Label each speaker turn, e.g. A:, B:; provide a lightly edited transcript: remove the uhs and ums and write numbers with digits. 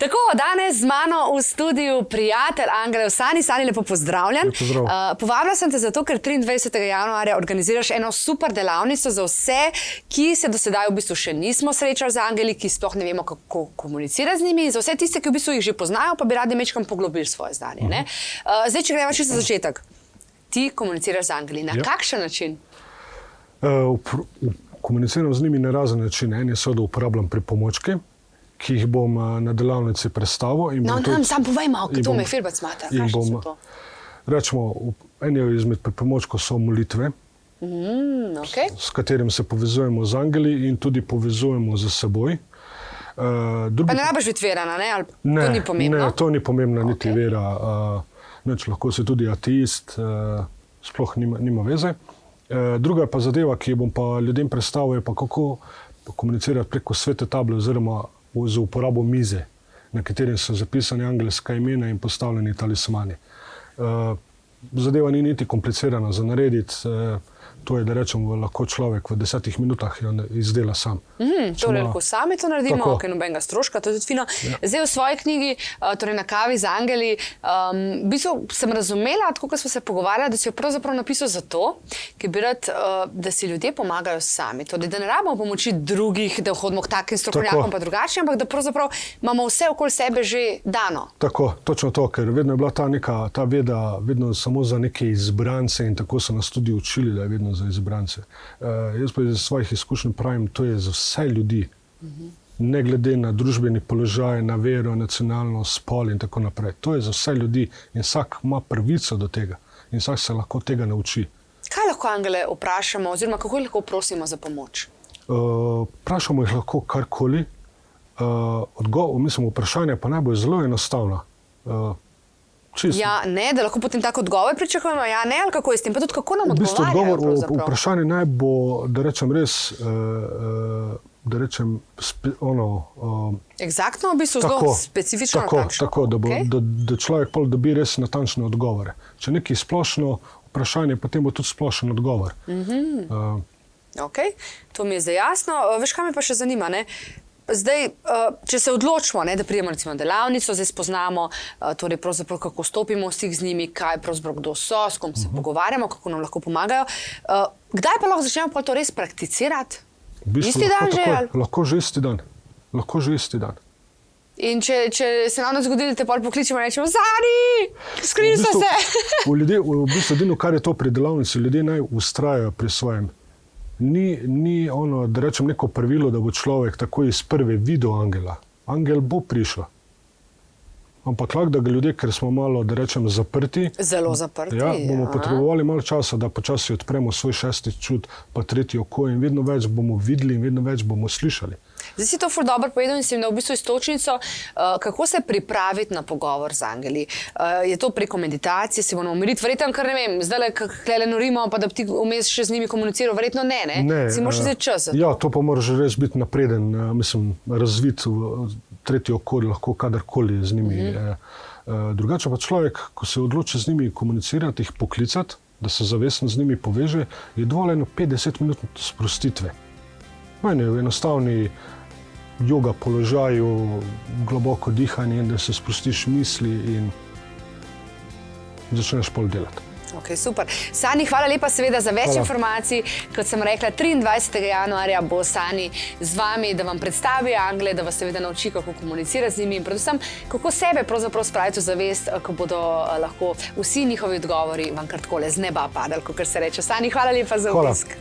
A: Tako, danes z mano v studiu prijatelj Angel Sani. Sani, lepo pozdravljen. Povabila sem te zato, ker 23. januarja organiziraš eno super delavnico za vse, ki se do sedaj v bistvu še nismo srečali z angeli, ki sploh ne vemo, kako komunicirati z njimi, in za vse tiste, ki v bistvu jih že poznajo, pa bi radi mečkam poglobili svoje znanje. Ne? Zdaj, če gremo še za začetek. Ti komuniciraš z angeli. Na kakšen način?
B: Komuniciram z njimi na razen način. En je seveda uporabljam pripomočke, ki jih bom na delavnici predstavil.
A: No, nam sam povejmo, to me firbac smatra. Kakšne so to?
B: Rečemo, en izmed pripomočkov so molitve, s katerim se povezujemo z angeli in tudi povezujemo z seboj.
A: Pa ne rabiš biti verana, ne? To ni pomembno?
B: Ne, to ni pomembna niti vera. Lahko si tudi ateist, sploh nima veze. Druga pa zadeva, ki jo bom pa ljudem predstavil, je pa kako komunicirati preko svete table oziroma z uporabo mize, na katerim so zapisani angelska imena in postavljeni talismani. Zadeva ni niti komplicirana za narediti. To je, da rečemo, lahko človek v 10 minutah jo izdela sam.
A: Torej, lahko sami to naredimo, ok, nobenega stroška, to je tudi fino. Zdaj v svoji knjigi, torej Na kavi z angeli, v bistvu sem razumela, tako kot smo se pogovarjali, da si jo pravzaprav napisal zato, ker bi rad, da si ljudje pomagajo sami. Torej, da ne rabimo pomoči drugih, da hodimo k takim strokovnjakom pa drugačnim, ampak da pravzaprav imamo vse okoli sebe že dano.
B: Tako, točno to, ker vedno je bila ta veda vedno samo za neke izbrance in tako so nas tudi učili, da je vedno za izbrance. Jaz pa iz svojih izkušenj pravim, to je za vse ljudi. Ne glede na družbeni položaj, na vero, nacionalno, spol in tako naprej. To je za vse ljudi in vsak ima pravico do tega in vsak se lahko tega nauči.
A: Kaj lahko angele vprašamo oziroma kako jih lahko prosimo za pomoč?
B: Vprašamo jih lahko karkoli. Vprašanje pa naj bo zelo enostavno.
A: Ja, ne, da lahko potem tako odgovor pričakujemo, ja, ne, ali kako je s tem, pa tudi kako nam odgovarjajo pravzaprav?
B: Vprašanje naj bo, da rečem res,
A: Egzaktno, v bistvu zelo specifično natančno.
B: Tako, da človek pol dobi res natančne odgovore. Če nekaj splošno vprašanje, potem bo tudi splošen odgovor.
A: Ok, to mi je zdaj jasno. Veš, kaj me pa še zanima, ne? Zdaj, če se odločimo, da pridemo recimo na delavnico, zdaj spoznamo, torej pravzaprav kako stopimo v stik z njimi, kaj pravzaprav kdo so, s kom se pogovarjamo, kako nam lahko pomagajo. Kdaj pa lahko začnemo pa to res prakticirati? Isti dan že?
B: Lahko že isti dan. Lahko že isti dan.
A: In če se nam zgodili, te pol pokličemo in rečemo, Sani, skrili so se!
B: V bistvu edino, kar je to pri delavnici, ljudje naj vztrajajo pri svojem. Ni ono, da rečem neko pravilo, da bo človek takoj iz prve videl angela. Angel bo prišel. Ampak lahko, da ga ljudje, ker smo malo, da rečem, zaprti.
A: Zelo zaprti.
B: Ja, bomo potrebovali malo časa, da počasi odpremo svoj šesti čut, pa tretji oko in vedno več bomo videli in vedno več bomo slišali.
A: Zdaj si to ful dobro povedal in si imel v bistvu iztočnico, kako se pripraviti na pogovor z angeli. Je to preko meditacije, si bomo umiriti, verjetno, ker ne vem, zdaj le norimo, pa da bi ti vmes še z njimi komuniciral, verjetno ne? Si moraš vzeti čas za to.
B: Ja, to pa moraš res biti napreden, razvit v tretji oko, lahko kadarkoli z njimi. Drugače pa človek, ko se odloči z njimi komunicirati, jih poklicati, da se zavestno z njimi poveže, je dovoljeno 50 minut sprostitve. Meni je v enostavni joga položaju, globoko dihanje in da se sprostiš misli in začneš pol delati.
A: Ok, super. Sani, hvala lepa seveda za več informacij. Kot sem rekla, 23. januarja bo Sani z vami, da vam predstavi angele, da vas seveda nauči, kako komunicirati z njimi in predvsem, kako sebe pravzaprav spraviti v zavest, ko bodo lahko vsi njihovi odgovori vam kar takole z neba padali, kakor se reče. Sani, hvala lepa za obisk.